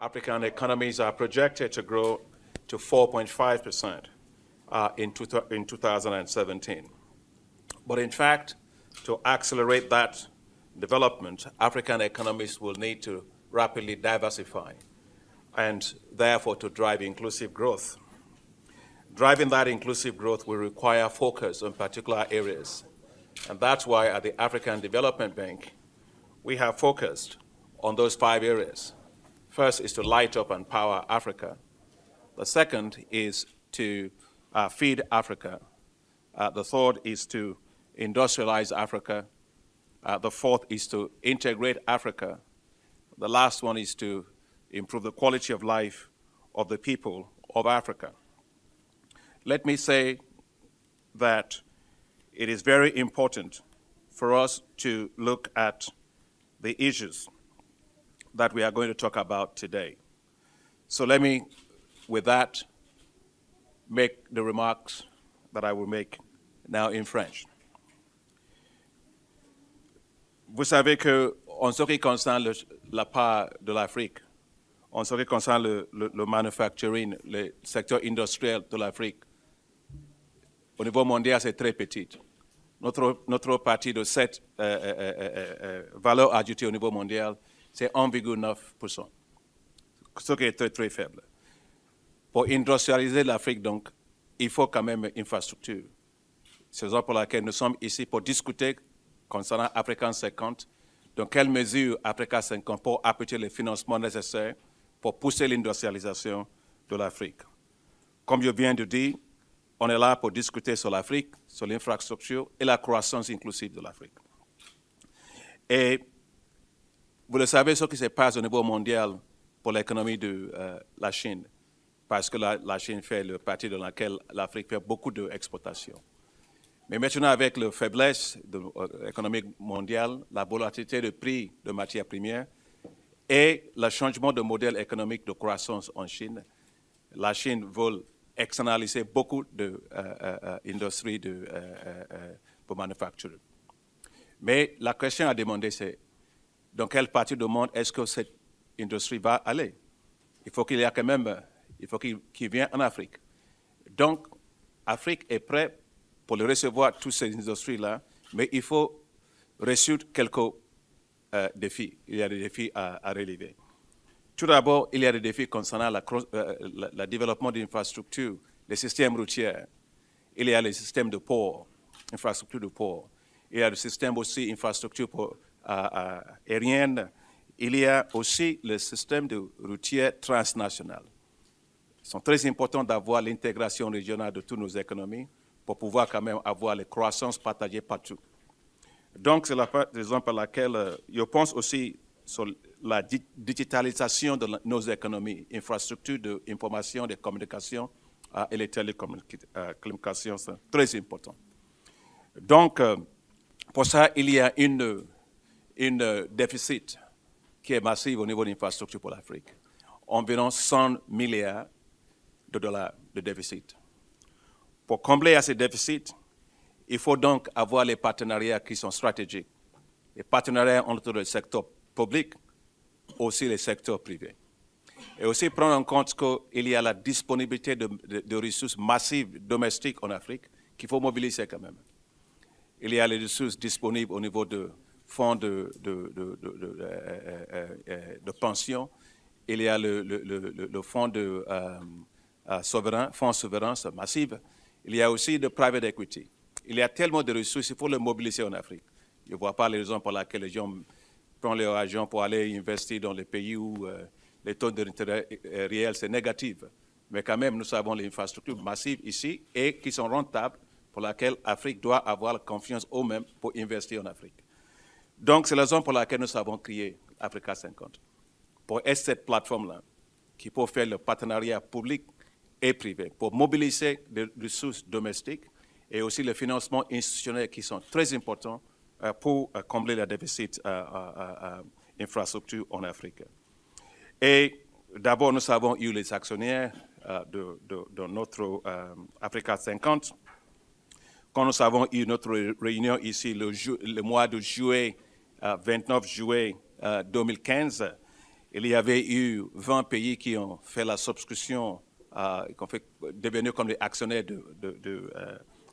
African economies are projected to grow to 4.5% in 2017. But in fact, to accelerate that development, African economies will need to rapidly diversify and therefore to drive inclusive growth. Driving that inclusive growth will require focus on particular areas. And that's why at the African Development Bank, we have focused on those 5 areas. First is to light up and power Africa. The second is to feed Africa. The third is to industrialize Africa. The fourth is to integrate Africa. The last one is to improve the quality of life of the people of Africa. Let me say that it is very important for us to look at the issues that we are going to talk about today. So let me, with that, make the remarks that I will make now in French. Vous savez qu'en ce qui concerne la part de l'Afrique, en ce qui concerne le manufacturing, le secteur industriel de l'Afrique, au niveau mondial, c'est très petit. Notre partie de cette valeur ajoutée au niveau mondial, c'est 1,9%, ce qui est très, très faible. Pour industrialiser l'Afrique, donc, il faut quand même une infrastructure. C'est la raison pour laquelle nous sommes ici pour discuter concernant Africa 50, dans quelle mesure Africa 50 peut apporter les financements nécessaires pour pousser l'industrialisation de l'Afrique. Comme je viens de dire, on est là pour discuter sur l'Afrique, sur l'infrastructure et la croissance inclusive de l'Afrique. Et vous le savez, ce qui se passe au niveau mondial pour l'économie de la Chine, parce que la Chine fait le parti dans lequel l'Afrique fait beaucoup d'exportations. Mais maintenant, avec la faiblesse économique mondiale, la volatilité des prix de matières premières et le changement de modèle économique de croissance en Chine, la Chine veut externaliser beaucoup d'industries pour manufacture. Mais la question à demander, c'est dans quelle partie du monde est-ce que cette industrie va aller? Il faut qu'il y ait quand même, il faut qu'il vienne en Afrique. Donc, l'Afrique est prête pour le recevoir, toutes ces industries-là, mais il faut résoudre quelques défis. Il y a des défis à relever. Tout d'abord, il y a des défis concernant le développement d'infrastructures, les systèmes routiers. Il y a les systèmes de port, infrastructures de port. Il y a le système aussi infrastructure aérienne. Il y a aussi le système de routier transnational. Ils sont très importants d'avoir l'intégration régionale de toutes nos économies pour pouvoir quand même avoir les croissances partagées partout. Donc, c'est la raison pour laquelle je pense aussi sur la digitalisation de nos économies, infrastructures d'information, de communication et les télécommunications, c'est très important. Donc, pour ça, il y a une déficit qui est massif au niveau de l'infrastructure pour l'Afrique. Environ 100 milliards de dollars de déficit. Pour combler à ce déficit, il faut donc avoir les partenariats qui sont stratégiques. Les partenariats entre le secteur public, aussi le secteur privé. Et aussi prendre en compte qu'il y a la disponibilité de ressources massives domestiques en Afrique qu'il faut mobiliser quand même. Il y a les ressources disponibles au niveau de fonds de pension. Il y a le fonds souverain, fonds souverains massifs. Il y a aussi de private equity. Il y a tellement de ressources, il faut les mobiliser en Afrique. Je ne vois pas les raisons pour lesquelles les gens prennent leur argent pour aller investir dans les pays où les taux d'intérêt réels sont négatifs. Mais quand même, nous avons les infrastructures massives ici et qui sont rentables, pour laquelle l'Afrique doit avoir la confiance eux-mêmes pour investir en Afrique. Donc, c'est la raison pour laquelle nous avons créé Africa 50, pour être cette plateforme-là qui peut faire le partenariat public et privé, pour mobiliser des ressources domestiques et aussi le financement institutionnel qui sont très importants pour combler le déficit infrastructure en Afrique. Et d'abord, nous avons eu les actionnaires de notre Africa 50. Quand nous avons eu notre réunion ici le mois de juillet, 29 juillet 2015, il y avait eu 20 pays qui ont fait la subscription, qui ont fait devenir comme les actionnaires de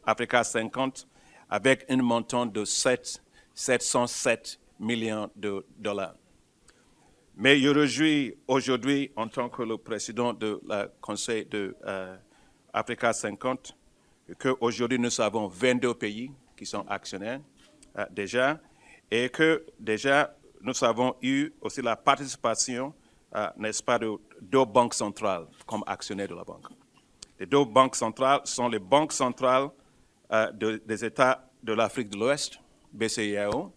Africa 50, avec un montant de 707 millions de dollars. Mais je réjouis aujourd'hui, en tant que le président du Conseil de Africa 50, qu'aujourd'hui nous avons 22 pays qui sont actionnaires déjà, et que déjà nous avons eu aussi la participation, n'est-ce pas, de 2 banques centrales comme actionnaires de la banque. Les 2 banques centrales sont les banques centrales des États de l'Afrique de l'Ouest, BCEAO.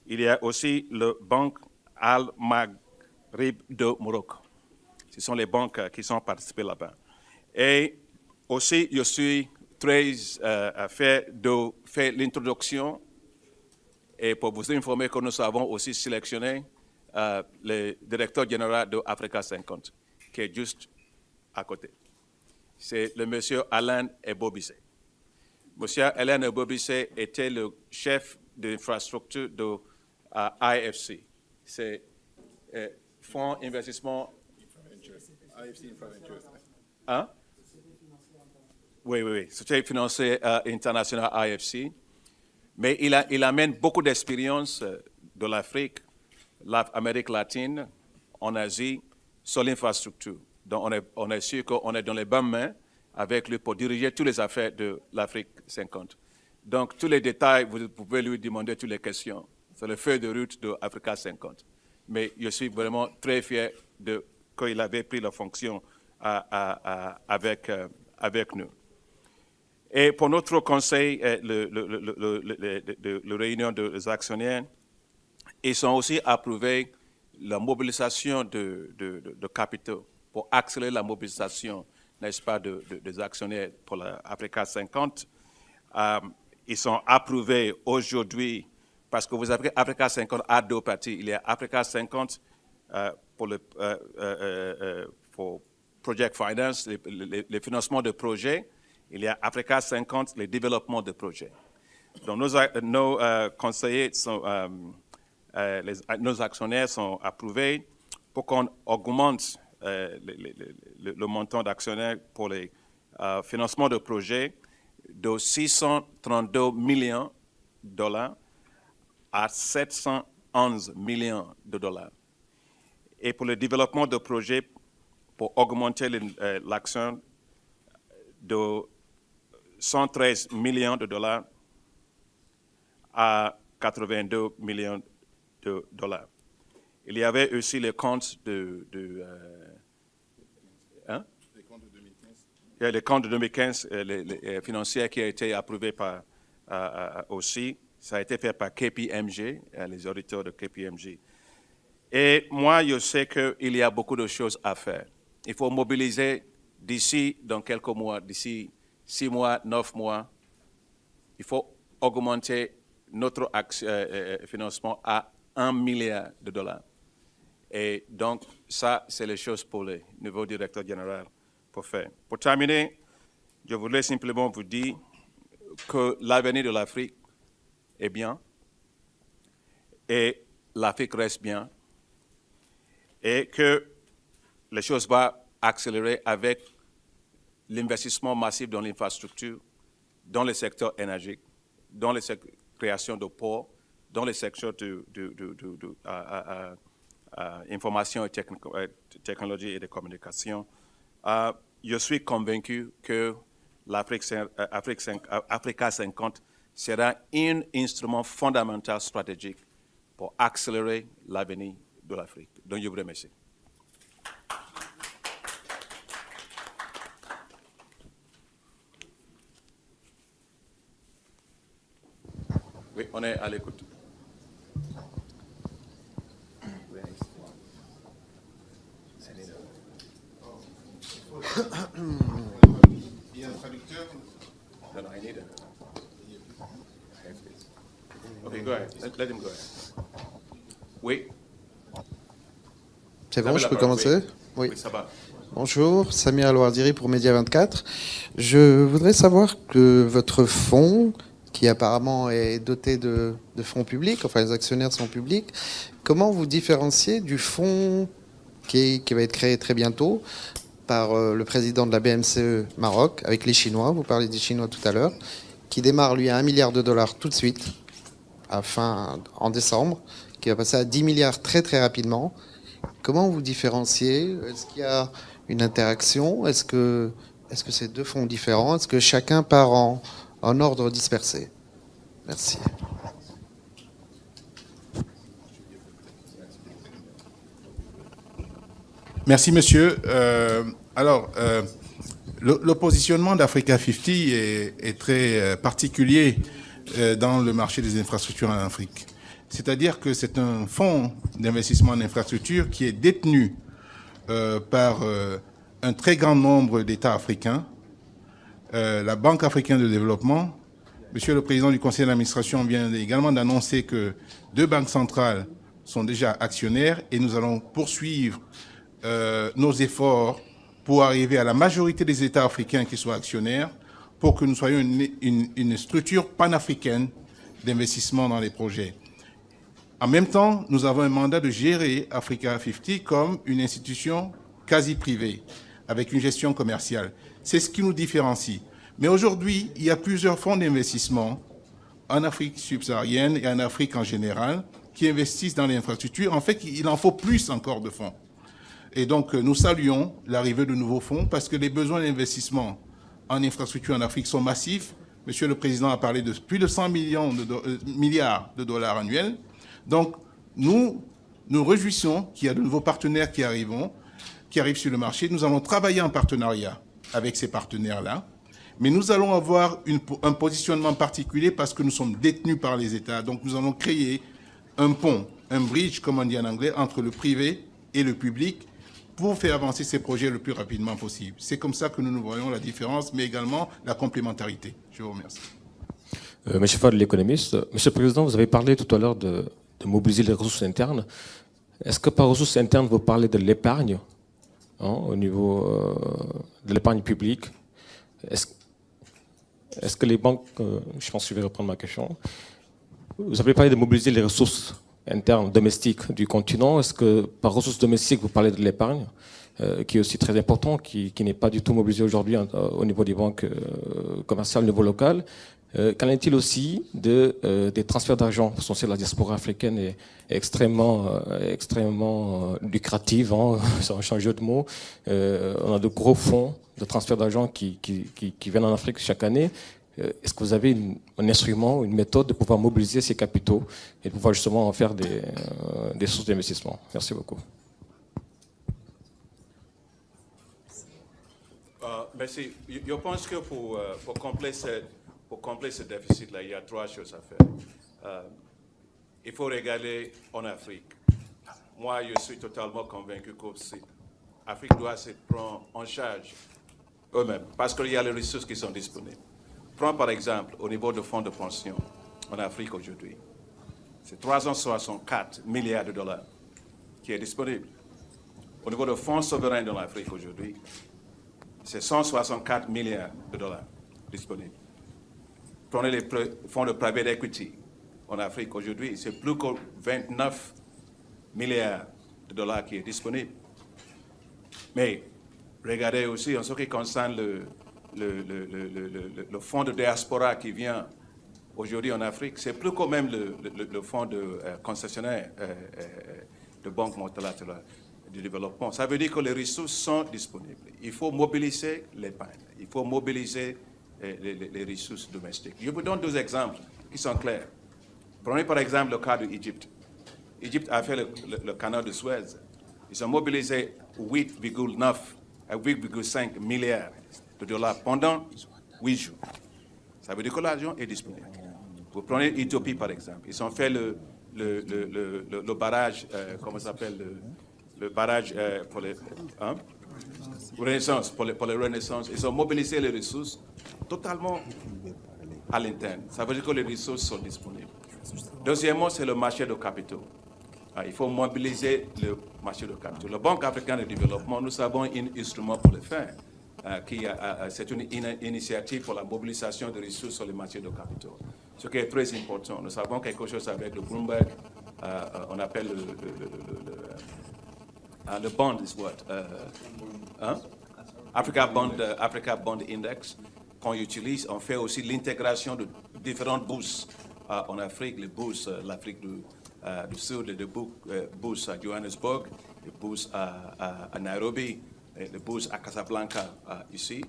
Il y a aussi la Banque Al-Maghrib de Maroc. Ce sont les banques qui sont participées là-bas. Et aussi, je suis très fait de faire l'introduction et pour vous informer que nous avons aussi sélectionné le directeur général de Africa 50, qui est juste à côté. C'est le monsieur Alain Ebobisse. Monsieur Alain Ebobisse était le chef d'infrastructure de IFC. C'est Fonds Investissement. IFC Infraventures. Hein? Oui. Société financière internationale IFC. Mais il amène beaucoup d'expérience de l'Afrique, l'Amérique latine, en Asie, sur l'infrastructure. Donc, on est sûr qu'on est dans les bonnes mains avec lui pour diriger toutes les affaires de l'Afrique 50. Donc, tous les détails, vous pouvez lui demander toutes les questions. C'est le feuille de route de Africa 50. Mais je suis vraiment très fier qu'il avait pris la fonction avec nous. Et pour notre conseil, le réunion des actionnaires, ils ont aussi approuvé la mobilisation de capitaux pour accélérer la mobilisation, n'est-ce pas, des actionnaires pour l'Africa 50. Ils ont approuvés aujourd'hui, parce que vous avez Africa 50 à 2 parties. Il y a Africa 50 pour Project Finance, les financements de projets. Il y a Africa 50, le développement de projets. Donc, nos conseillers, nos actionnaires sont approuvés pour qu'on augmente le montant d'actionnaires pour les financements de projets de 632 millions de dollars à 711 millions de dollars. Et pour le développement de projets, pour augmenter l'action de 113 millions de dollars à 82 millions de dollars. Il y avait aussi les comptes les comptes de 2015. Il y a les comptes de 2015 les financiers qui ont été approuvés par aussi. Ça a été fait par KPMG, les auditeurs de KPMG. Et moi, je sais qu'il y a beaucoup de choses à faire. Il faut mobiliser d'ici, dans quelques mois, d'ici 6 mois, 9 mois, il faut augmenter notre financement à 1 milliard de dollars. Et donc, ça, c'est les choses pour le nouveau directeur général pour faire. Pour terminer, je voulais simplement vous dire que l'avenir de l'Afrique est bien et l'Afrique reste bien et que les choses vont accélérer avec l'investissement massif dans l'infrastructure, dans le secteur énergique, dans la création de ports, dans le secteur de information et technologie et de communication. Je suis convaincu que Africa 50 sera un instrument fondamental stratégique pour accélérer l'avenir de l'Afrique. Donc, je vous remercie. Oui, on est à l'écoute. Il y a un traducteur? No, I need it. Okay, go ahead. Let him go ahead. Oui. C'est bon, je peux commencer? Oui, ça va. Bonjour, Samir Alouardiri pour Média 24. Je voudrais savoir que votre fonds, qui apparemment est doté de fonds publics, enfin les actionnaires sont publics, comment vous différenciez du fonds qui va être créé très bientôt par le président de la BMCE Maroc, avec les Chinois, vous parlez des Chinois tout à l'heure, qui démarre lui à 1 milliard de dollars tout de suite, en décembre, qui va passer à 10 milliards très très rapidement. Comment vous différenciez? Est-ce qu'il y a une interaction? Est-ce que c'est deux fonds différents? Est-ce que chacun part en ordre dispersé? Merci. Merci, monsieur. Le positionnement d'Africa 50 est très particulier dans le marché des infrastructures en Afrique. C'est-à-dire que c'est un fonds d'investissement en infrastructure qui est détenu par un très grand nombre d'États africains, la Banque africaine de développement. Monsieur le Président du Conseil d'administration vient également d'annoncer que 2 banques centrales sont déjà actionnaires et nous allons poursuivre nos efforts pour arriver à la majorité des États africains qui soient actionnaires pour que nous soyons une structure panafricaine d'investissement dans les projets. En même temps, nous avons un mandat de gérer Africa 50 comme une institution quasi privée, avec une gestion commerciale. C'est ce qui nous différencie. Mais aujourd'hui, il y a plusieurs fonds d'investissement en Afrique subsaharienne et en Afrique en général qui investissent dans l'infrastructure. En fait, il en faut plus encore de fonds. Et donc, nous saluons l'arrivée de nouveaux fonds parce que les besoins d'investissement en infrastructure en Afrique sont massifs. Monsieur le Président a parlé de plus de 100 milliards de dollars annuels. Donc, nous réjouissons qu'il y a de nouveaux partenaires qui arrivent sur le marché. Nous allons travailler en partenariat avec ces partenaires-là. Mais nous allons avoir un positionnement particulier parce que nous sommes détenus par les États. Donc, nous allons créer un pont, un bridge, comme on dit en anglais, entre le privé et le public pour faire avancer ces projets le plus rapidement possible. C'est comme ça que nous voyons la différence, mais également la complémentarité. Je vous remercie. Monsieur Fall, l'économiste. Monsieur le Président, vous avez parlé tout à l'heure de mobiliser les ressources internes. Est-ce que par ressources internes, vous parlez de l'épargne, au niveau de l'épargne publique? Est-ce que les banques, je pense que je vais reprendre ma question, vous avez parlé de mobiliser les ressources internes domestiques du continent. Est-ce que par ressources domestiques, vous parlez de l'épargne, qui est aussi très important, qui n'est pas du tout mobilisée aujourd'hui au niveau des banques commerciales, au niveau local? Qu'en est-il aussi des transferts d'argent? Parce qu'on sait que la diaspora africaine est extrêmement lucrative, sans changer de mot. On a de gros fonds de transfert d'argent qui viennent en Afrique chaque année. Est-ce que vous avez un instrument, une méthode de pouvoir mobiliser ces capitaux et de pouvoir justement en faire des sources d'investissement? Merci beaucoup. Merci. Je pense que pour combler ce déficit-là, il y a 3 choses à faire. Il faut regarder en Afrique. Moi, je suis totalement convaincu que l'Afrique doit se prendre en charge eux-mêmes parce qu'il y a les ressources qui sont disponibles. Prends par exemple au niveau de fonds de pension en Afrique aujourd'hui. C'est 364 milliards de dollars qui est disponible. Au niveau de fonds souverains dans l'Afrique aujourd'hui, c'est 164 milliards de dollars disponibles. Prenez les fonds de private equity en Afrique aujourd'hui, c'est plus que 29 milliards de dollars qui est disponible. Mais regardez aussi en ce qui concerne le fonds de diaspora qui vient aujourd'hui en Afrique, c'est plus que même le fonds de concessionnaire de banque multilatérale de développement. Ça veut dire que les ressources sont disponibles. Il faut mobiliser l'épargne, il faut mobiliser les ressources domestiques. Je vous donne 2 exemples qui sont clairs. Prenez par exemple le cas de l'Égypte. L'Égypte a fait le canal de Suez. Ils ont mobilisé 8,9 à 8,5 milliards de dollars pendant 8 jours. Ça veut dire que l'argent est disponible. Vous prenez l'Éthiopie par exemple. Ils ont fait le barrage, comment ça s'appelle, le barrage pour les Renaissance, pour les Renaissance. Ils ont mobilisé les ressources totalement à l'interne. Ça veut dire que les ressources sont disponibles. Deuxièmement, c'est le marché de capitaux. Il faut mobiliser le marché de capitaux. La Banque africaine de développement, nous avons un instrument pour le faire. C'est une initiative pour la mobilisation de ressources sur le marché de capitaux. Ce qui est très important. Nous avons quelque chose avec le Bloomberg, on appelle The bond is what? Africa Bond Index qu'on utilise. On fait aussi l'intégration de différentes bourses en Afrique, les bourses, l'Afrique du Sud, les bourses à Johannesburg, les bourses à Nairobi, les bourses à Casablanca ici,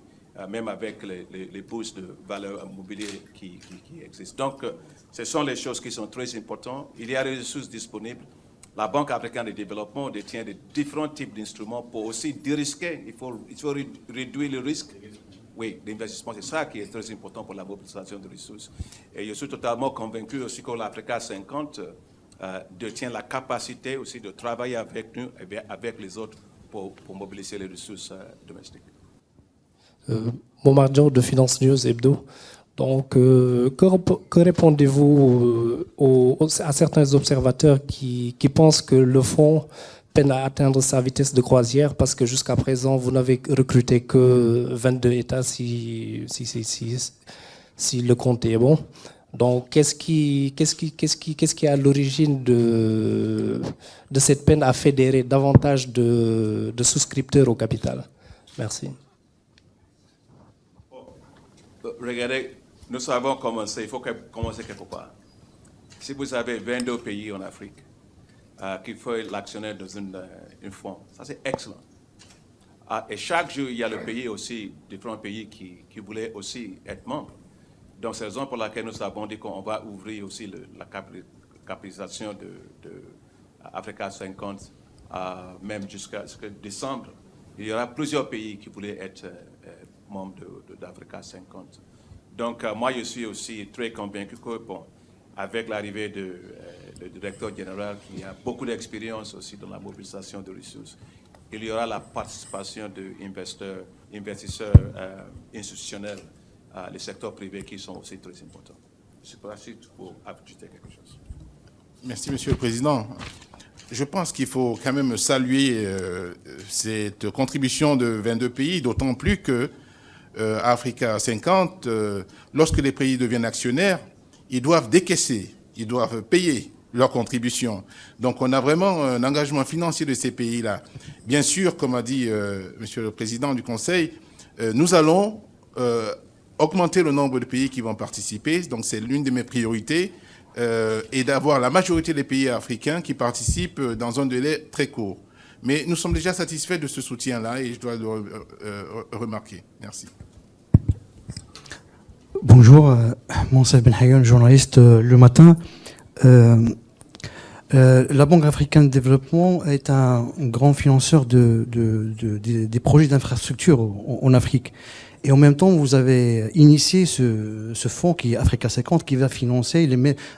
même avec les bourses de valeur immobilière qui existent. Donc, ce sont les choses qui sont très importantes. Il y a des ressources disponibles. La Banque africaine de développement détient de différents types d'instruments pour aussi dérisquer. Il faut réduire le risque. Oui, l'investissement, c'est ça qui est très important pour la mobilisation de ressources. Et je suis totalement convaincu aussi que l'Africa 50 détient la capacité aussi de travailler avec nous et bien avec les autres pour mobiliser les ressources domestiques. Momar de Finance News Hebdo. Donc, que répondez-vous à certains observateurs qui pensent que le fonds peine à atteindre sa vitesse de croisière parce que jusqu'à présent, vous n'avez recruté que 22 États si le compte est bon. Donc, qu'est-ce qui est à l'origine de cette peine à fédérer davantage de souscripteurs au capital? Merci. Regardez, nous savons commencer, il faut commencer quelque part. Si vous avez 22 pays en Afrique qui font l'actionnaire dans un fonds, ça c'est excellent. Et chaque jour, il y a le pays aussi, différents pays qui voulaient aussi être membres. Donc c'est la raison pour laquelle nous avons dit qu'on va ouvrir aussi la capitalisation de Africa 50, même jusqu'à décembre. Il y aura plusieurs pays qui voulaient être membres d'Africa 50. Donc, moi, je suis aussi très convaincu que, bon, avec l'arrivée du directeur général, qui a beaucoup d'expérience aussi dans la mobilisation de ressources, il y aura la participation d'investisseurs institutionnels, les secteurs privés qui sont aussi très importants. Je ne sais pas si tu peux ajouter quelque chose. Merci, Monsieur le Président. Je pense qu'il faut quand même saluer cette contribution de 22 pays, d'autant plus que Africa 50, lorsque les pays deviennent actionnaires, ils doivent décaisser, ils doivent payer leur contribution. Donc on a vraiment un engagement financier de ces pays-là. Bien sûr, comme a dit Monsieur le Président du Conseil, nous allons augmenter le nombre de pays qui vont participer. Donc c'est l'une de mes priorités, et d'avoir la majorité des pays africains qui participent dans un délai très court. Mais nous sommes déjà satisfaits de ce soutien-là et je dois le remarquer. Merci. Bonjour, Monsef Benhayon, journaliste Le Matin. La Banque africaine de développement est un grand financeur des projets d'infrastructure en Afrique. Et en même temps, vous avez initié ce fonds qui est Africa 50 qui va financer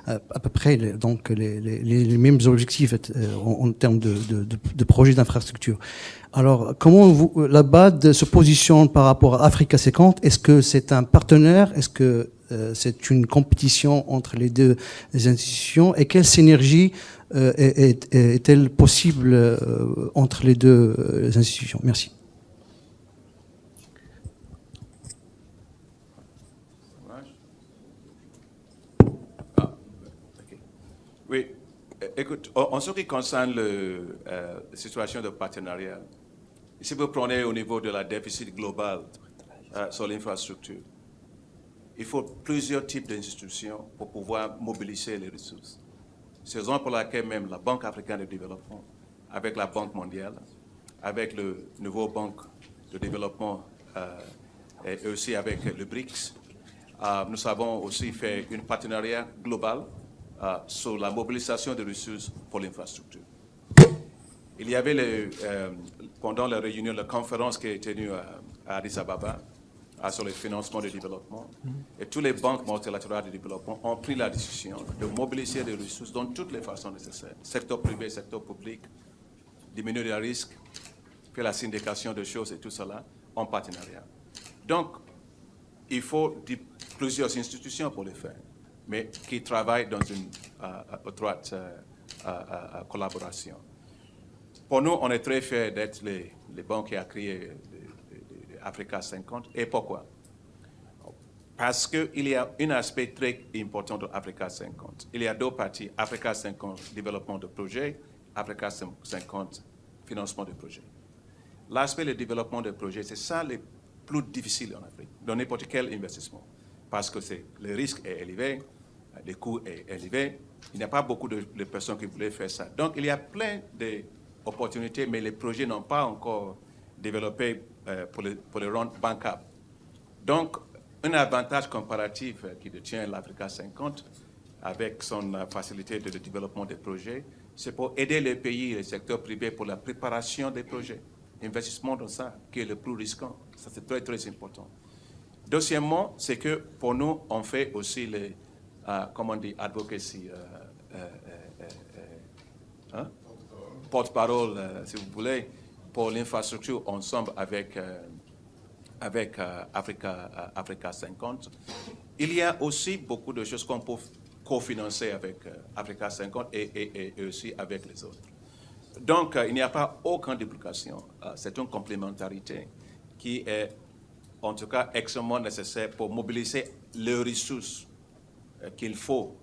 à peu près les mêmes objectifs en termes de projets d'infrastructure. Alors, comment la BAD se positionne par rapport à Africa 50? Est-ce que c'est un partenaire? Est-ce que c'est une compétition entre les deux institutions? Et quelle synergie est-elle possible entre les deux institutions? Merci. Oui, écoute, en ce qui concerne la situation de partenariat, si vous prenez au niveau de la déficit global sur l'infrastructure, il faut plusieurs types d'institutions pour pouvoir mobiliser les ressources. C'est la raison pour laquelle même la Banque africaine de développement, avec la Banque mondiale, avec le nouveau Banque de développement et aussi avec le BRICS, nous avons aussi fait un partenariat global sur la mobilisation des ressources pour l'infrastructure. Il y avait pendant la réunion, la conférence qui a été tenue à Addis Ababa sur le financement du développement, et toutes les banques multilatérales de développement ont pris la décision de mobiliser des ressources dans toutes les façons nécessaires, secteur privé, secteur public, diminuer les risques, faire la syndication de choses et tout cela en partenariat. Donc, il faut plusieurs institutions pour le faire, mais qui travaillent dans une étroite collaboration. Pour nous, on est très fiers d'être les banques qui ont créé Africa 50. Et pourquoi? Parce qu'il y a un aspect très important de Africa 50. Il y a deux parties, Africa 50, développement de projets, Africa 50, financement de projets. L'aspect du développement de projets, c'est ça le plus difficile en Afrique, dans n'importe quel investissement, parce que le risque est élevé, le coût est élevé, il n'y a pas beaucoup de personnes qui voulaient faire ça. Donc, il y a plein d'opportunités, mais les projets n'ont pas encore développé pour les rendre bancables. Donc, un avantage comparatif qui détient l'Africa 50, avec son facilité de développement des projets, c'est pour aider les pays et le secteur privé pour la préparation des projets. Investissement dans ça, qui est le plus risquant. Ça, c'est très, très important. Deuxièmement, c'est que pour nous, on fait aussi les, comment on dit, advocacy, porte-parole, si vous voulez, pour l'infrastructure ensemble avec Africa 50. Il y a aussi beaucoup de choses qu'on peut cofinancer avec Africa 50 et aussi avec les autres. Donc, il n'y a pas aucune duplication. C'est une complémentarité qui est, en tout cas, extrêmement nécessaire pour mobiliser les ressources qu'il faut.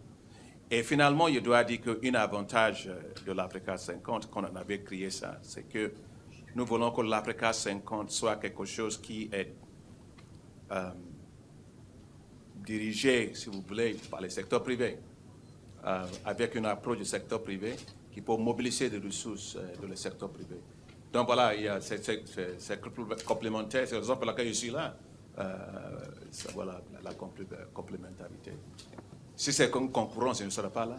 Et finalement, je dois dire qu'un avantage de l'Africa 50, quand on avait créé ça, c'est que nous voulons que l'Africa 50 soit quelque chose qui est dirigé, si vous voulez, par le secteur privé, avec une approche du secteur privé qui peut mobiliser des ressources de le secteur privé. Donc voilà, c'est complémentaire, c'est la raison pour laquelle je suis là. Voilà la complémentarité. Si c'est comme concurrence, je ne serai pas là.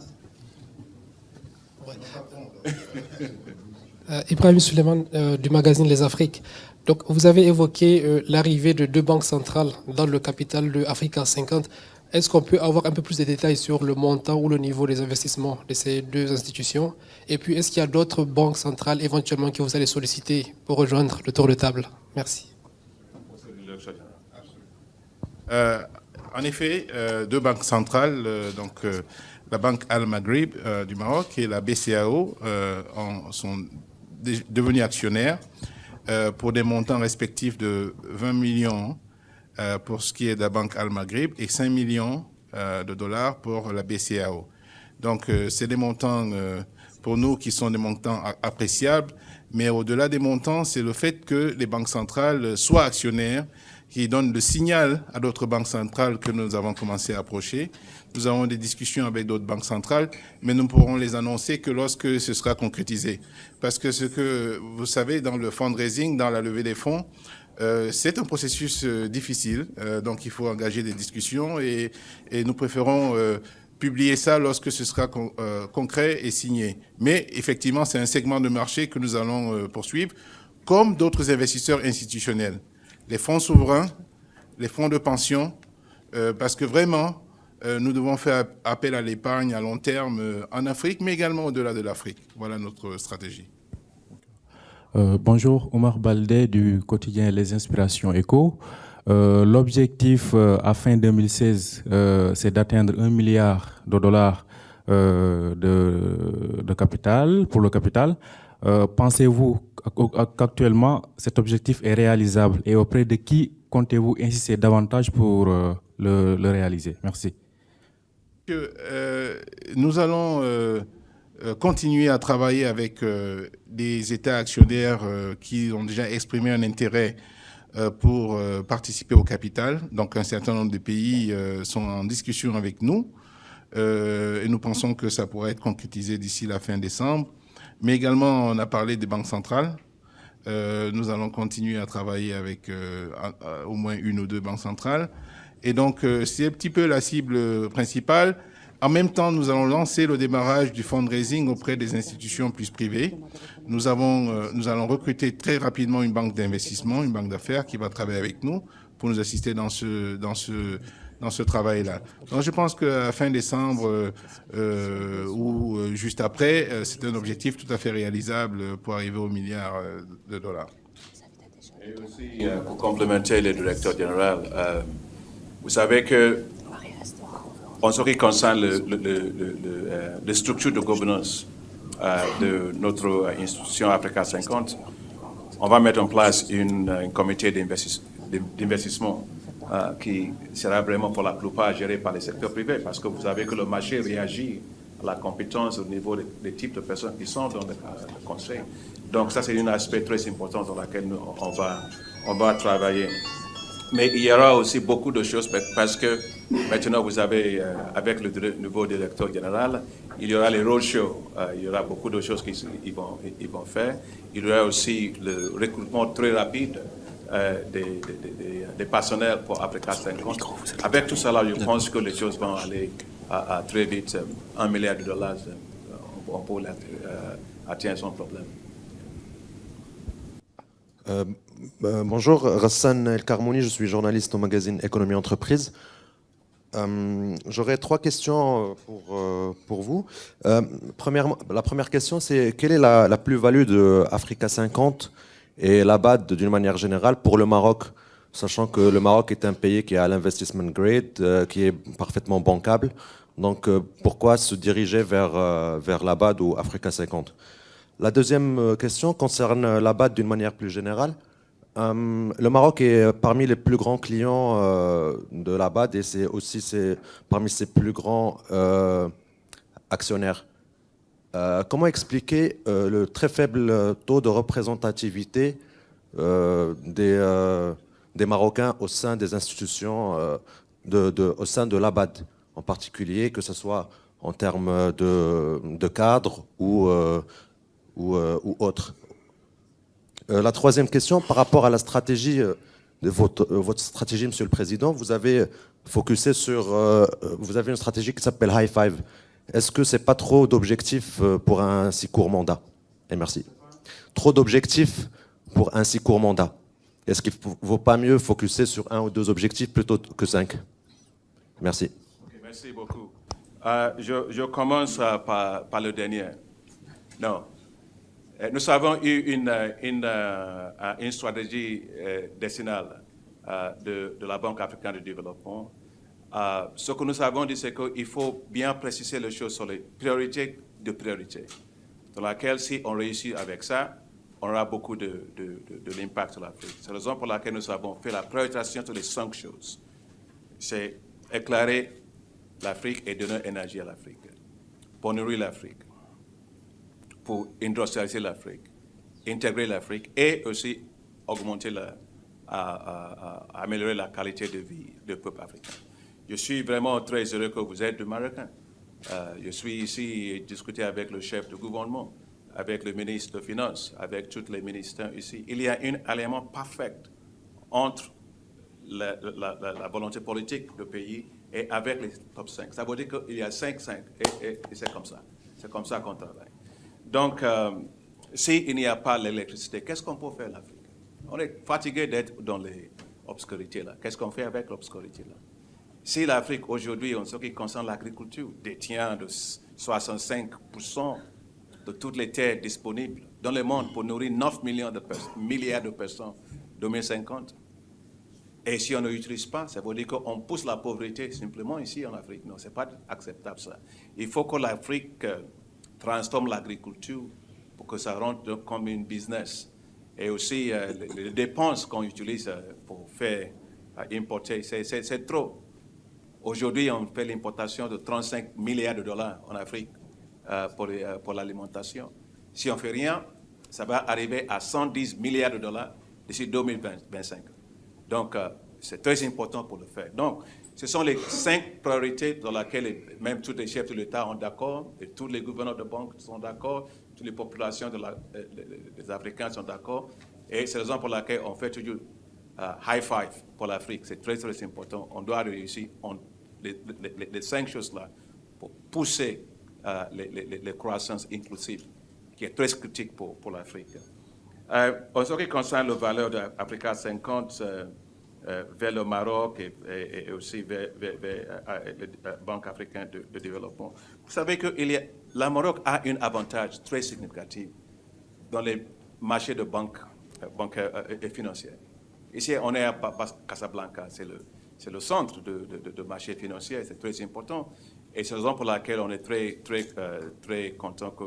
Ibrahim Suleiman du magazine Les Afriques. Donc, vous avez évoqué l'arrivée de 2 banques centrales dans le capital de Africa 50. Est-ce qu'on peut avoir un peu plus de détails sur le montant ou le niveau des investissements de ces 2 institutions? Et puis, est-ce qu'il y a d'autres banques centrales éventuellement que vous allez solliciter pour rejoindre le tour de table? Merci. En effet, 2 banques centrales, donc la Banque Al-Maghrib du Maroc et la BCAO sont devenus actionnaires pour des montants respectifs de 20 millions pour ce qui est de la Banque Al-Maghrib et 5 millions de dollars pour la BCAO. Donc, c'est des montants pour nous qui sont des montants appréciables, mais au-delà des montants, c'est le fait que les banques centrales soient actionnaires qui donnent le signal à d'autres banques centrales que nous avons commencé à approcher. Nous avons des discussions avec d'autres banques centrales, mais nous ne pourrons les annoncer que lorsque ce sera concrétisé. Parce que ce que vous savez, dans le fundraising, dans la levée des fonds, c'est un processus difficile, donc il faut engager des discussions et nous préférons publier ça lorsque ce sera concret et signé. Mais effectivement, c'est un segment de marché que nous allons poursuivre, comme d'autres investisseurs institutionnels. Les fonds souverains, les fonds de pension, parce que vraiment, nous devons faire appel à l'épargne à long terme en Afrique, mais également au-delà de l'Afrique. Voilà notre stratégie. Bonjour, Omar Baldé du quotidien Les Inspirations Éco. L'objectif à fin 2016, c'est d'atteindre $1 milliard de capital, pour le capital. Pensez-vous qu'actuellement cet objectif est réalisable et auprès de qui comptez-vous insister davantage pour le réaliser? Merci. Nous allons continuer à travailler avec des États actionnaires qui ont déjà exprimé un intérêt pour participer au capital. Donc un certain nombre de pays sont en discussion avec nous et nous pensons que ça pourrait être concrétisé d'ici la fin décembre. Mais également, on a parlé des banques centrales. Nous allons continuer à travailler avec au moins 1 ou 2 banques centrales. Et donc, c'est un petit peu la cible principale. En même temps, nous allons lancer le démarrage du fundraising auprès des institutions plus privées. Nous allons recruter très rapidement une banque d'investissement, une banque d'affaires qui va travailler avec nous pour nous assister dans ce travail-là. Donc je pense qu'à fin décembre ou juste après, c'est un objectif tout à fait réalisable pour arriver au $1 milliard. Et aussi, pour complémenter le directeur général, vous savez que en ce qui concerne les structures de gouvernance de notre institution Africa 50, on va mettre en place un comité d'investissement qui sera vraiment pour la plupart géré par le secteur privé, parce que vous savez que le marché réagit la compétence au niveau des types de personnes qui sont dans le conseil. Donc ça, c'est un aspect très important dans lequel on va travailler. Mais il y aura aussi beaucoup de choses parce que maintenant, vous avez, avec le nouveau directeur général, il y aura les roadshows, il y aura beaucoup de choses qu'ils vont faire. Il y aura aussi le recrutement très rapide des personnels pour Africa 50. Avec tout cela, je pense que les choses vont aller à très vite. $1 milliard, on peut atteindre son problème. Bonjour, Rassan El Karmouni, je suis journaliste au magazine Économie Entreprise. J'aurais 3 questions pour vous. La première question, c'est quelle est la plus-value de Africa 50 et la BAD d'une manière générale pour le Maroc, sachant que le Maroc est un pays qui a l'investment grade, qui est parfaitement bancable. Donc pourquoi se diriger vers la BAD ou Africa 50? La deuxième question concerne la BAD d'une manière plus générale. Le Maroc est parmi les plus grands clients de la BAD et c'est aussi parmi ses plus grands actionnaires. Comment expliquer le très faible taux de représentativité des Marocains au sein des institutions, au sein de la BAD en particulier, que ce soit en termes de cadre ou autre? La troisième question, par rapport à la stratégie de votre stratégie, Monsieur le Président, vous avez focusé sur, vous avez une stratégie qui s'appelle High Five. Est-ce que c'est pas trop d'objectifs pour un si court mandat? Et merci. Trop d'objectifs pour un si court mandat. Est-ce qu'il ne vaut pas mieux focuser sur 1 ou 2 objectifs plutôt que 5? Merci. Okay, merci beaucoup. Je commence par le dernier. Non. Nous avons eu une stratégie décennale de la Banque africaine de développement. Ce que nous avons dit, c'est qu'il faut bien préciser les choses sur les priorités de priorité, dans laquelle, si on réussit avec ça, on aura beaucoup de l'impact sur l'Afrique. C'est la raison pour laquelle nous avons fait la priorisation sur les 5 choses. C'est éclairer l'Afrique et donner énergie à l'Afrique, pour nourrir l'Afrique, pour industrialiser l'Afrique, intégrer l'Afrique et aussi augmenter améliorer la qualité de vie du peuple africain. Je suis vraiment très heureux que vous êtes des Marocains. Je suis ici et discuter avec le chef du gouvernement, avec le ministre des Finances, avec tous les ministères ici. Il y a un alliement parfait entre la volonté politique du pays et avec les top 5. Ça veut dire qu'il y a 5-5 et c'est comme ça. C'est comme ça qu'on travaille. Donc, s'il n'y a pas l'électricité, qu'est-ce qu'on peut faire en Afrique? On est fatigué d'être dans l'obscurité là. Qu'est-ce qu'on fait avec l'obscurité là? Si l'Afrique aujourd'hui, en ce qui concerne l'agriculture, détient de 65% de toutes les terres disponibles dans le monde pour nourrir 9 milliards de personnes en 2050, et si on ne l'utilise pas, ça veut dire qu'on pousse la pauvreté simplement ici en Afrique. Non, ce n'est pas acceptable ça. Il faut que l'Afrique transforme l'agriculture pour que ça rentre comme une business. Et aussi, les dépenses qu'on utilise pour faire importer, c'est trop. Aujourd'hui, on fait l'importation de 35 milliards de dollars en Afrique pour l'alimentation. Si on ne fait rien, ça va arriver à 110 milliards de dollars d'ici 2025. Donc, c'est très important pour le faire. Donc, ce sont les 5 priorités dans lesquelles même tous les chefs de l'État sont d'accord, et tous les gouverneurs de banque sont d'accord, toutes les populations des Africains sont d'accord. Et c'est la raison pour laquelle on fait toujours high five pour l'Afrique. C'est très, très important. On doit réussir les 5 choses-là pour pousser les croissances inclusives, qui est très critique pour l'Afrique. En ce qui concerne la valeur d'Africa 50 vers le Maroc et aussi vers la Banque africaine de développement, vous savez que le Maroc a un avantage très significatif dans les marchés de bancaires et financiers. Ici, on est à Casablanca, c'est le centre de marché financier, c'est très important. Et c'est la raison pour laquelle on est très content que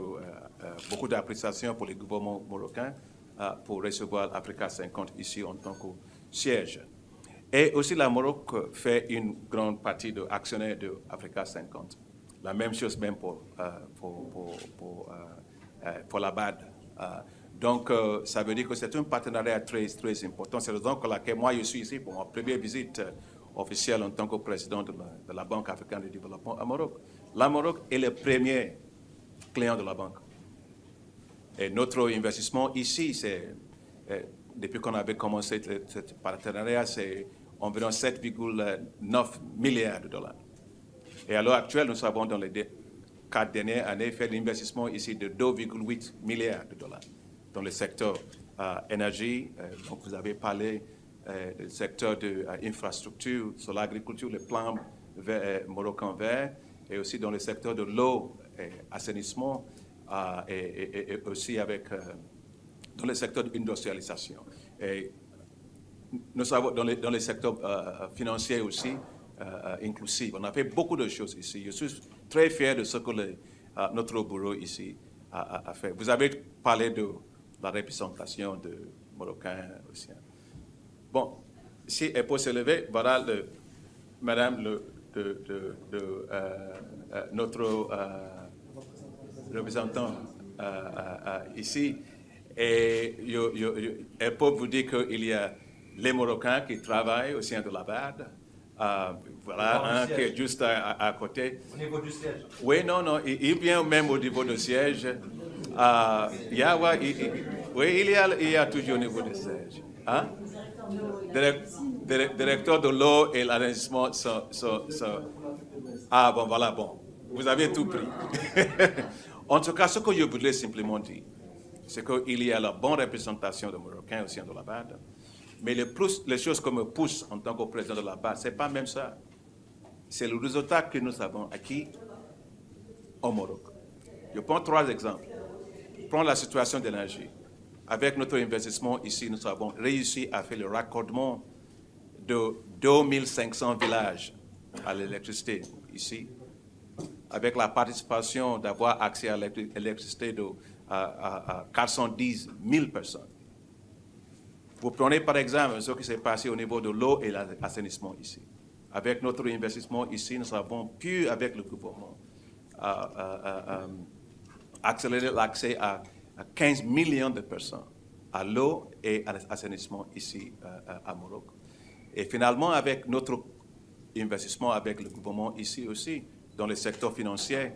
beaucoup d'appréciation pour les gouvernements marocains pour recevoir Africa 50 ici en tant que siège. Et aussi, le Maroc fait une grande partie de actionnaires de Africa 50. La même chose même pour la BAD. Donc, ça veut dire que c'est un partenariat très, très important. C'est la raison pour laquelle moi, je suis ici pour ma première visite officielle en tant que président de la Banque africaine de développement à Maroc. La Maroc est le premier client de la banque. Et notre investissement ici, c'est, depuis qu'on avait commencé ce partenariat, c'est environ 7,9 milliards de dollars. Et à l'heure actuelle, nous avons dans les 4 dernières années fait l'investissement ici de 2,8 milliards de dollars dans le secteur énergie. Donc vous avez parlé du secteur de infrastructure, sur l'agriculture, le plan marocain vert, et aussi dans le secteur de l'eau et assainissement, et aussi avec, dans le secteur d'industrialisation. Et nous avons dans le secteur financier aussi, inclusif. On a fait beaucoup de choses ici. Je suis très fier de ce que notre bureau ici a fait. Vous avez parlé de la représentation de Marocains aussi. Bon, si elle peut se lever, voilà Madame notre représentant ici. Et elle peut vous dire qu'il y a les Marocains qui travaillent au sein de la BAD. Voilà, qui est juste à côté. Au niveau du siège. Oui, non, il vient même au niveau du siège. Il y a toujours au niveau du siège. Hein? Directeur de l'eau et l'assainissement Ah bon, voilà, bon. Vous avez tout pris. En tout cas, ce que je voulais simplement dire, c'est qu'il y a la bonne représentation des Marocains au sein de la BAD. Mais les choses que me poussent en tant que président de la BAD, ce n'est pas même ça. C'est le résultat que nous avons acquis au Maroc. Je prends 3 exemples. Prends la situation de l'énergie. Avec notre investissement ici, nous avons réussi à faire le raccordement de 2500 villages à l'électricité ici, avec la participation d'avoir accès à l'électricité de 410 000 personnes. Vous prenez par exemple ce qui s'est passé au niveau de l'eau et l'assainissement ici. Avec notre investissement ici, nous avons pu, avec le gouvernement, accélérer l'accès à 15 millions de personnes à l'eau et à l'assainissement ici à Maroc. Et finalement, avec notre investissement avec le gouvernement ici aussi, dans le secteur financier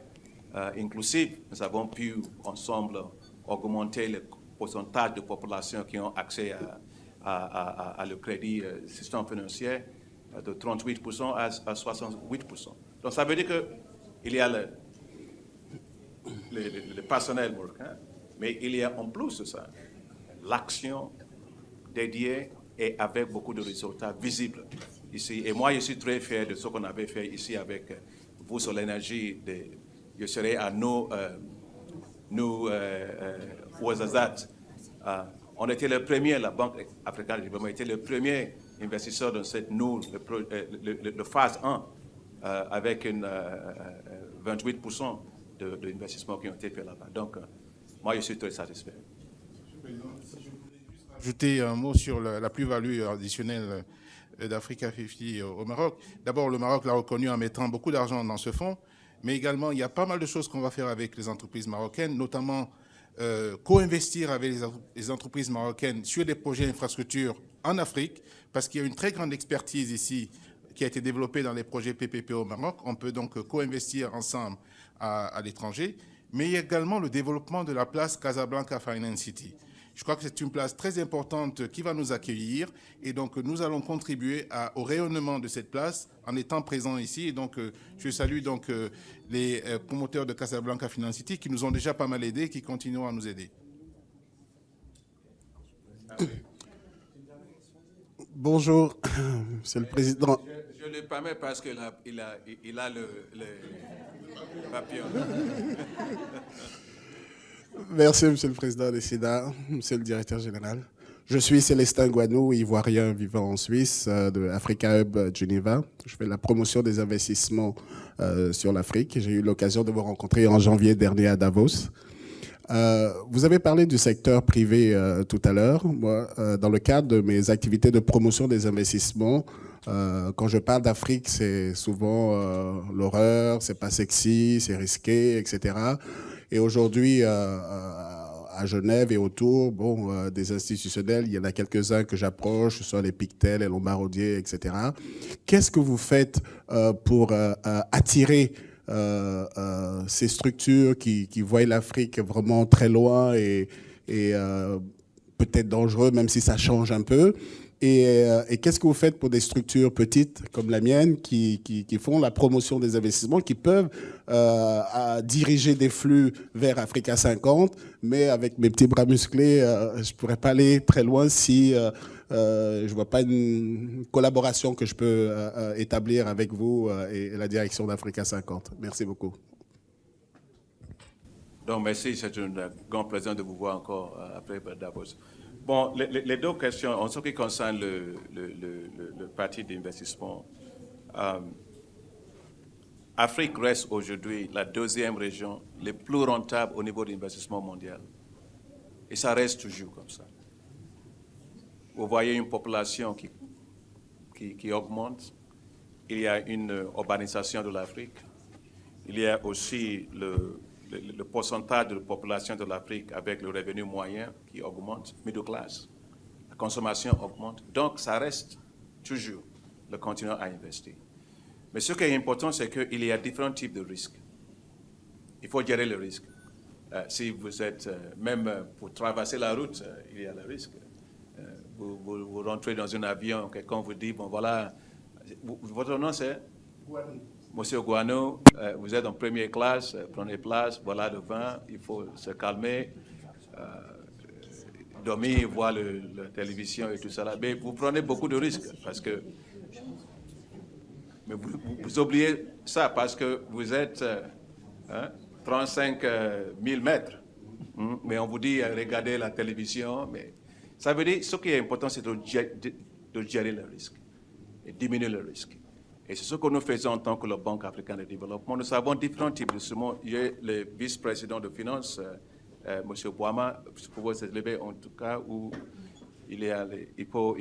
inclusif, nous avons pu ensemble augmenter le pourcentage de population qui ont accès à le crédit système financier de 38% à 68%. Donc ça veut dire qu'il y a le personnel marocain, mais il y a en plus de ça l'action dédiée et avec beaucoup de résultats visibles ici. Et moi, je suis très fier de ce qu'on avait fait ici avec vous sur l'énergie. Je serai à nous Ouazzazate. On était le premier, la Banque africaine de développement était le premier investisseur dans cette le phase 1 avec 28% d'investissements qui ont été faits là-bas. Donc, moi, je suis très satisfait. Ajouter un mot sur la plus-value additionnelle d'Africa 50 au Maroc. D'abord, le Maroc l'a reconnu en mettant beaucoup d'argent dans ce fonds, mais également, il y a pas mal de choses qu'on va faire avec les entreprises marocaines, notamment co-investir avec les entreprises marocaines sur des projets d'infrastructure en Afrique, parce qu'il y a une très grande expertise ici qui a été développée dans les projets PPP au Maroc. On peut donc co-investir ensemble à l'étranger, mais il y a également le développement de la place Casablanca Finance City. Je crois que c'est une place très importante qui va nous accueillir et donc nous allons contribuer au rayonnement de cette place en étant présents ici. Et donc je salue donc les promoteurs de Casablanca Finance City qui nous ont déjà pas mal aidés et qui continueront à nous aider. Bonjour, Monsieur le Président. Je le permets parce qu'il a le papillon. Merci, Monsieur le Président des SIDA, Monsieur le Directeur Général. Je suis Célestin Guanou, ivoirien vivant en Suisse, de Africa Hub Geneva. Je fais la promotion des investissements sur l'Afrique. J'ai eu l'occasion de vous rencontrer en janvier dernier à Davos. Vous avez parlé du secteur privé tout à l'heure. Moi, dans le cadre de mes activités de promotion des investissements, Quand je parle d'Afrique, c'est souvent l'horreur, c'est pas sexy, c'est risqué, etc. Et aujourd'hui, à Genève et autour, bon, des institutionnels, il y en a quelques-uns que j'approche, ce sont les Pictel, les Lombardier, etc. Qu'est-ce que vous faites pour attirer ces structures qui voient l'Afrique vraiment très loin et peut-être dangereux, même si ça change un peu? Et qu'est-ce que vous faites pour des structures petites comme la mienne qui font la promotion des investissements, qui peuvent diriger des flux vers Africa 50, mais avec mes petits bras musclés, je ne pourrais pas aller très loin si je ne vois pas une collaboration que je peux établir avec vous et la direction d'Africa 50. Merci beaucoup. Donc, merci, c'est un grand plaisir de vous voir encore après Davos. Bon, les deux questions, en ce qui concerne le parti d'investissement, Afrique reste aujourd'hui la deuxième région la plus rentable au niveau d'investissement mondial. Et ça reste toujours comme ça. Vous voyez une population qui augmente, il y a une urbanisation de l'Afrique, il y a aussi le pourcentage de la population de l'Afrique avec le revenu moyen qui augmente, middle class. La consommation augmente. Donc, ça reste toujours le continent à investir. Mais ce qui est important, c'est qu'il y a différents types de risques. Il faut gérer le risque. Si vous êtes, même pour traverser la route, il y a le risque. Vous rentrez dans un avion, quelqu'un vous dit, bon voilà, votre nom c'est Monsieur Guano, vous êtes en première classe, prenez place, voilà le vin, il faut se calmer, dormir, voir la télévision et tout ça. Mais vous prenez beaucoup de risques parce que mais vous oubliez ça parce que vous êtes 35 000 mètres. Mais on vous dit, regardez la télévision. Mais ça veut dire, ce qui est important, c'est de gérer le risque et diminuer le risque. Et c'est ce que nous faisons en tant que la Banque africaine de développement. Nous avons différents types d'instruments. Il y a le vice-président de finances, M. Boama, pour vous élever en tout cas, où il faut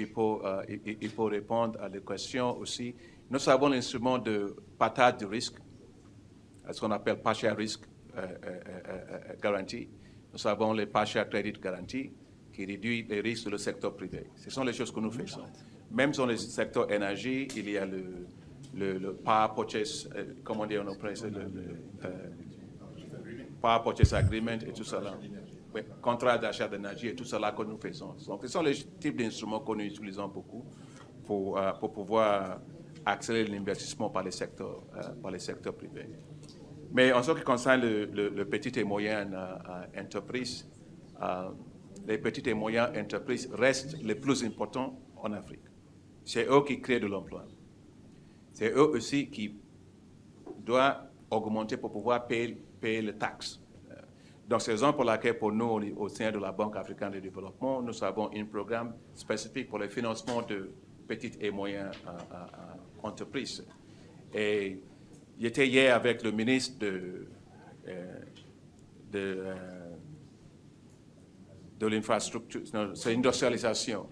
répondre à des questions aussi. Nous avons l'instrument de partage de risque, ce qu'on appelle partial risk guarantee. Nous avons les partial credit guarantee qui réduit les risques du secteur privé. Ce sont les choses que nous faisons. Même dans le secteur énergie, il y a le power purchase, comment dire en français, power purchase agreement et tout cela. Oui, contrat d'achat d'énergie et tout cela que nous faisons. Donc, ce sont les types d'instruments que nous utilisons beaucoup pour pouvoir accélérer l'investissement par les secteurs privés. Mais en ce qui concerne le petit et moyen entreprises, les petites et moyennes entreprises restent les plus importants en Afrique. C'est eux qui créent de l'emploi. C'est eux aussi qui doivent augmenter pour pouvoir payer les taxes. Donc, c'est la raison pour laquelle, pour nous, au sein de la Banque africaine de développement, nous avons un programme spécifique pour le financement de petites et moyennes entreprises. Et j'étais hier avec le ministre de l'infrastructure, c'est l'industrialisation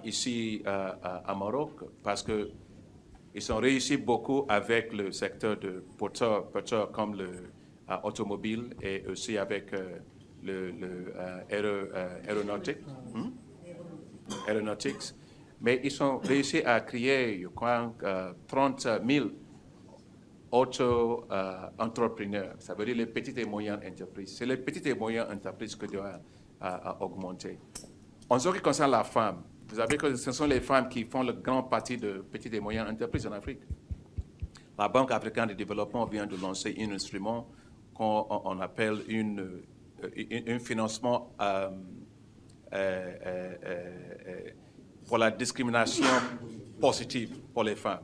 ici à Maroc, parce qu'ils ont réussi beaucoup avec le secteur de porteurs comme l'automobile et aussi avec l'aéronautique. Mais ils ont réussi à créer, je crois, 30 000 auto-entrepreneurs. Ça veut dire les petites et moyennes entreprises. C'est les petites et moyennes entreprises qui doivent augmenter. En ce qui concerne la femme, vous savez que ce sont les femmes qui font la grande partie de petites et moyennes entreprises en Afrique. La Banque africaine de développement vient de lancer un instrument qu'on appelle un financement pour la discrimination positive pour les femmes.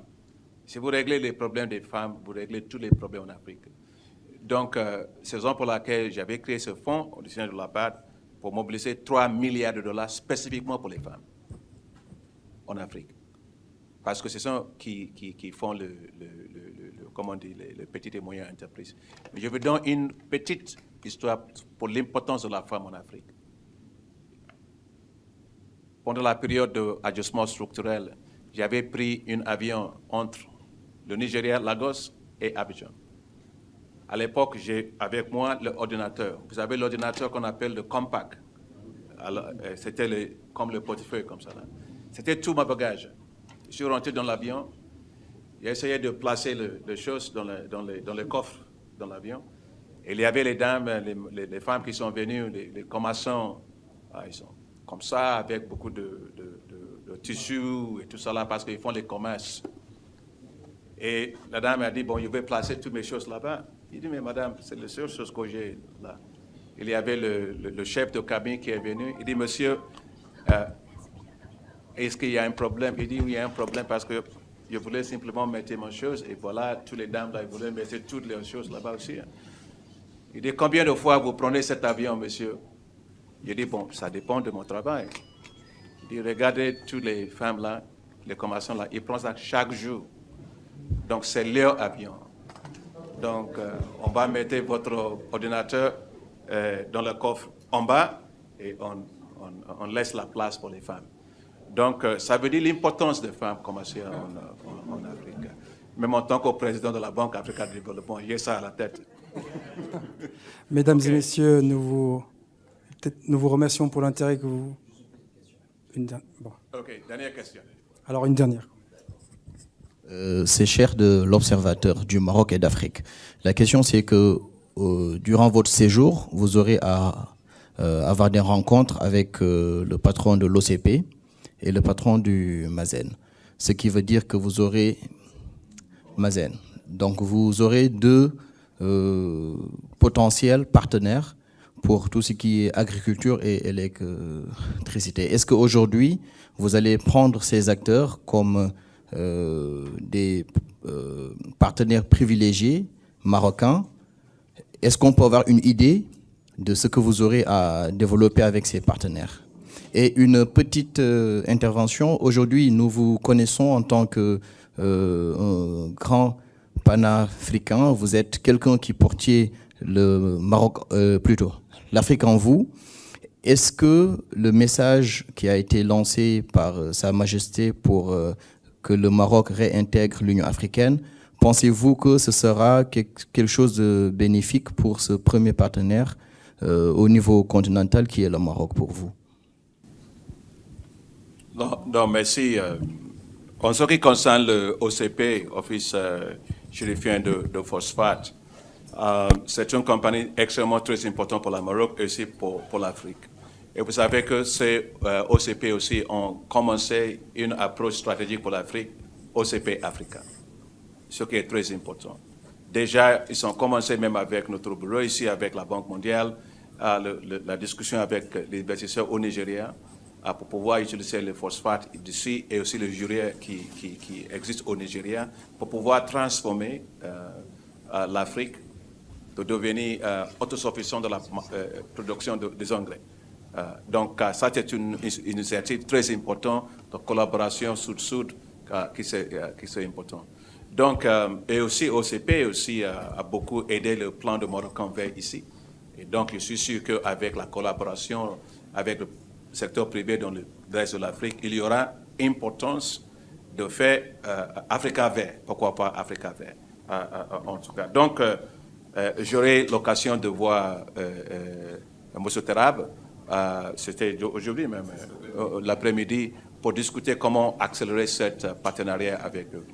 Si vous réglez les problèmes des femmes, vous réglez tous les problèmes en Afrique. Donc, c'est la raison pour laquelle j'avais créé ce fonds au sein de la BAD pour mobiliser 3 milliards de dollars spécifiquement pour les femmes en Afrique. Parce que ce sont qui font comment dire, les petites et moyennes entreprises. Mais je vous donne une petite histoire pour l'importance de la femme en Afrique. Pendant la période d'ajustement structurel, j'avais pris un avion entre le Nigeria, Lagos et Abidjan. À l'époque, j'ai avec moi l'ordinateur. Vous avez l'ordinateur qu'on appelle le compact. C'était comme le portefeuille, comme ça. C'était tout mon bagage. Je suis rentré dans l'avion. J'ai essayé de placer les choses dans les coffres dans l'avion. Et il y avait les dames, les femmes qui sont venues, les commerçants. Ils sont comme ça, avec beaucoup de tissus et tout ça là, parce qu'ils font les commerces. Et la dame a dit, bon, je vais placer toutes mes choses là-bas. Il dit, mais madame, c'est la seule chose que j'ai là. Il y avait le chef de cabine qui est venu. Il dit, monsieur, est-ce qu'il y a un problème? Il dit, oui, il y a un problème parce que je voulais simplement mettre mes choses. Et voilà, toutes les dames là, ils voulaient mettre toutes leurs choses là-bas aussi. Il dit, combien de fois vous prenez cet avion, monsieur? Je dis, bon, ça dépend de mon travail. Il dit, regardez toutes les femmes là, les commerçants là, ils prennent ça chaque jour. Donc, c'est leur avion. Donc, on va mettre votre ordinateur dans le coffre en bas et on laisse la place pour les femmes. Donc, ça veut dire l'importance des femmes commerciales en Afrique. Même en tant que président de la Banque africaine de développement, j'ai ça à la tête. Mesdames et messieurs, nous vous remercions pour l'intérêt que vous... Bon. OK, dernière question. Alors, une dernière. C'est cher de l'Observateur du Maroc et d'Afrique. La question, c'est que durant votre séjour, vous aurez à avoir des rencontres avec le patron de l'OCP et le patron du Mazen. Ce qui veut dire que vous aurez Mazen. Donc, vous aurez deux potentiels partenaires pour tout ce qui est agriculture et électricité. Est-ce qu'aujourd'hui, vous allez prendre ces acteurs comme des partenaires privilégiés marocains? Est-ce qu'on peut avoir une idée de ce que vous aurez à développer avec ces partenaires? Et une petite intervention. Aujourd'hui, nous vous connaissons en tant que un grand panafricain. Vous êtes quelqu'un qui portait le Maroc, plutôt l'Afrique en vous. Est-ce que le message qui a été lancé par Sa Majesté pour que le Maroc réintègre l'Union africaine, pensez-vous que ce sera quelque chose de bénéfique pour ce premier partenaire au niveau continental qui est le Maroc pour vous? Non, merci. En ce qui concerne le OCP, Office chérifien de phosphate, c'est une compagnie extrêmement très importante pour le Maroc et aussi pour l'Afrique. Et vous savez que ces OCP aussi ont commencé une approche stratégique pour l'Afrique, OCP Africa, ce qui est très important. Déjà, ils ont commencé même avec notre bureau ici, avec la Banque mondiale, la discussion avec les investisseurs au Nigeria pour pouvoir utiliser le phosphate d'ici et aussi le urea qui existe au Nigeria pour pouvoir transformer l'Afrique de devenir autosuffisant de la production des engrais. Donc, ça, c'est une initiative très importante de collaboration sud-sud qui est importante. Donc, et aussi, OCP aussi a beaucoup aidé le plan de Marocain vert ici. Et donc, je suis sûr qu'avec la collaboration avec le secteur privé dans le reste de l'Afrique, il y aura importance de faire Africa vert. Pourquoi pas Africa vert, en tout cas. Donc, j'aurai l'occasion de voir M. Terab, c'était aujourd'hui même, l'après-midi, pour discuter comment accélérer ce partenariat avec eux.